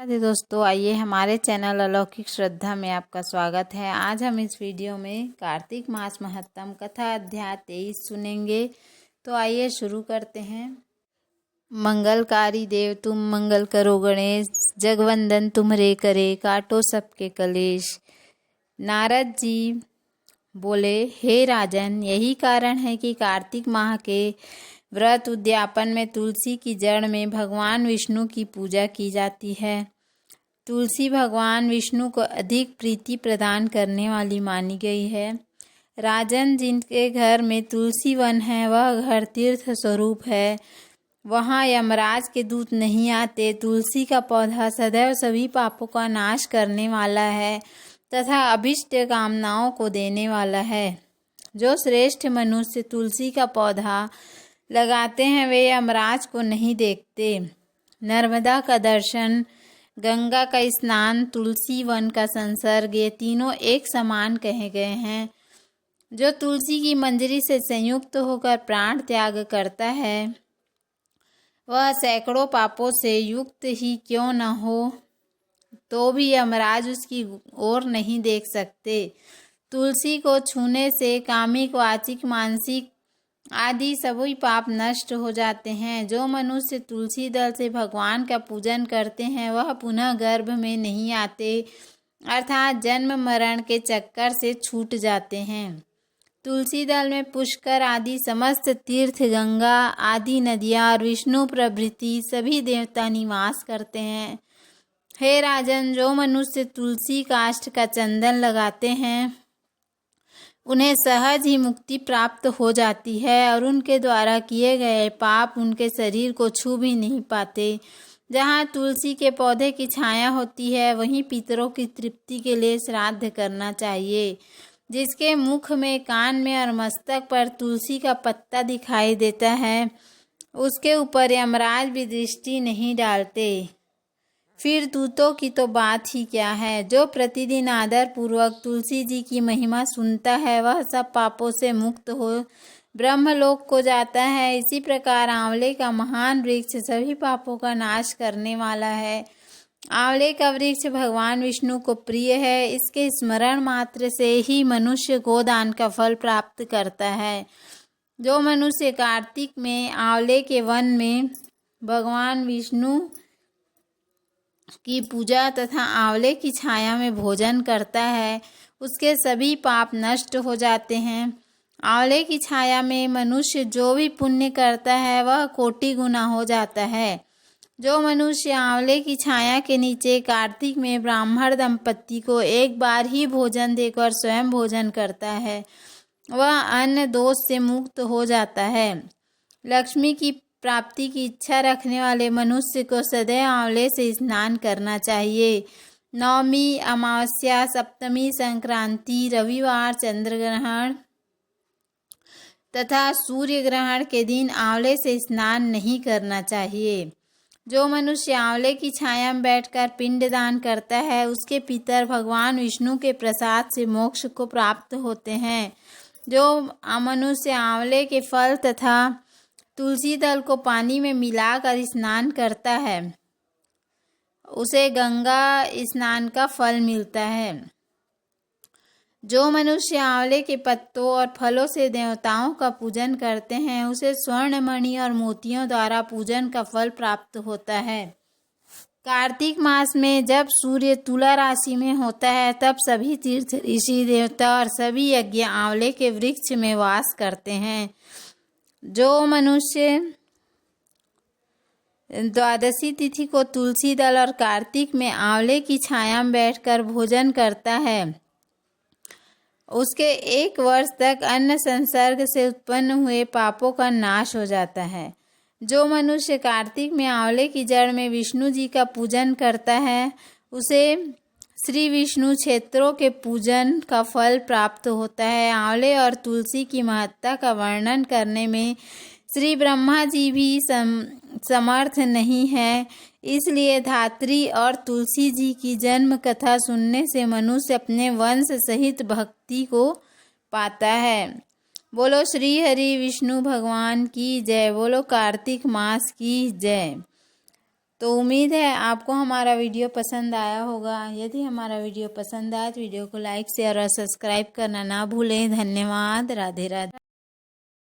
राधे दोस्तों, आइए हमारे चैनल अलौकिक श्रद्धा में आपका स्वागत है। आज हम इस वीडियो में कार्तिक मास महत्तम कथा अध्याय 23 सुनेंगे। तो आइए शुरू करते हैं। मंगलकारी देव तुम मंगल करो गणेश, जगवंदन तुम्हरे करे, काटो सबके कलेश। नारद जी बोले, हे राजन, यही कारण है कि कार्तिक माह के व्रत उद्यापन में तुलसी की जड़ में भगवान विष्णु की पूजा की जाती है। तुलसी भगवान विष्णु को अधिक प्रीति प्रदान करने वाली मानी गई है। राजन, जिनके घर में तुलसी वन है वह घर तीर्थ स्वरूप है। वहाँ यमराज के दूत नहीं आते। तुलसी का पौधा सदैव सभी पापों का नाश करने वाला है तथा अभिष्ट कामनाओं को देने वाला है। जो श्रेष्ठ मनुष्य तुलसी का पौधा लगाते हैं वे यमराज को नहीं देखते। नर्मदा का दर्शन, गंगा का स्नान, तुलसी वन का संसर्ग, ये तीनों एक समान कहे गए हैं। जो तुलसी की मंजरी से संयुक्त होकर प्राण त्याग करता है वह सैकड़ों पापों से युक्त ही क्यों न हो तो भी यमराज उसकी ओर नहीं देख सकते। तुलसी को छूने से कामिक, वाचिक, मानसिक आदि सभी पाप नष्ट हो जाते हैं। जो मनुष्य तुलसी दल से भगवान का पूजन करते हैं वह पुनः गर्भ में नहीं आते, अर्थात जन्म मरण के चक्कर से छूट जाते हैं। तुलसी दल में पुष्कर आदि समस्त तीर्थ, गंगा आदि नदियाँ और विष्णु प्रभृति सभी देवता निवास करते हैं। हे राजन, जो मनुष्य तुलसी काष्ठ का चंदन लगाते हैं उन्हें सहज ही मुक्ति प्राप्त हो जाती है और उनके द्वारा किए गए पाप उनके शरीर को छू भी नहीं पाते। जहाँ तुलसी के पौधे की छाया होती है वहीं पितरों की तृप्ति के लिए श्राद्ध करना चाहिए। जिसके मुख में, कान में और मस्तक पर तुलसी का पत्ता दिखाई देता है उसके ऊपर यमराज भी दृष्टि नहीं डालते। फिर दूतों की तो बात ही क्या है। जो प्रतिदिन आदर पूर्वक तुलसी जी की महिमा सुनता है वह सब पापों से मुक्त हो ब्रह्मलोक को जाता है। इसी प्रकार आंवले का महान वृक्ष सभी पापों का नाश करने वाला है। आंवले का वृक्ष भगवान विष्णु को प्रिय है। इसके स्मरण मात्र से ही मनुष्य गोदान का फल प्राप्त करता है। जो मनुष्य कार्तिक में आंवले के वन में भगवान विष्णु की पूजा तथा आंवले की छाया में भोजन करता है उसके सभी पाप नष्ट हो जाते हैं। आंवले की छाया में मनुष्य जो भी पुण्य करता है वह कोटि गुना हो जाता है। जो मनुष्य आंवले की छाया के नीचे कार्तिक में ब्राह्मण दंपत्ति को एक बार ही भोजन देकर स्वयं भोजन करता है वह अन्न दोष से मुक्त हो जाता है। लक्ष्मी की प्राप्ति की इच्छा रखने वाले मनुष्य को सदैव आंवले से स्नान करना चाहिए। नवमी, अमावस्या, सप्तमी, संक्रांति, रविवार, चंद्र ग्रहण तथा सूर्य ग्रहण के दिन आंवले से स्नान नहीं करना चाहिए। जो मनुष्य आंवले की छाया में बैठकर पिंडदान करता है उसके पितर भगवान विष्णु के प्रसाद से मोक्ष को प्राप्त होते हैं। जो मनुष्य आंवले के फल तथा तुलसी दल को पानी में मिलाकर स्नान करता है उसे गंगा स्नान का फल मिलता है। जो मनुष्य आंवले के पत्तों और फलों से देवताओं का पूजन करते हैं उसे स्वर्ण, मणि और मोतियों द्वारा पूजन का फल प्राप्त होता है। कार्तिक मास में जब सूर्य तुला राशि में होता है तब सभी तीर्थ, ऋषि, देवता और सभी यज्ञ आंवले के वृक्ष में वास करते हैं। जो मनुष्य द्वादशी तिथि को तुलसी दल और कार्तिक में आंवले की छाया में बैठकर भोजन करता है उसके 1 वर्ष तक अन्न संसर्ग से उत्पन्न हुए पापों का नाश हो जाता है। जो मनुष्य कार्तिक में आंवले की जड़ में विष्णु जी का पूजन करता है उसे श्री विष्णु क्षेत्रों के पूजन का फल प्राप्त होता है। आंवले और तुलसी की महत्ता का वर्णन करने में श्री ब्रह्मा जी भी समर्थ नहीं है, इसलिए धात्री और तुलसी जी की जन्म कथा सुनने से मनुष्य अपने वंश सहित भक्ति को पाता है। बोलो श्री हरि विष्णु भगवान की जय। बोलो कार्तिक मास की जय। तो उम्मीद है आपको हमारा वीडियो पसंद आया होगा। यदि हमारा वीडियो पसंद आए तो वीडियो को लाइक शेयर और सब्सक्राइब करना ना भूलें। धन्यवाद। राधे राधे।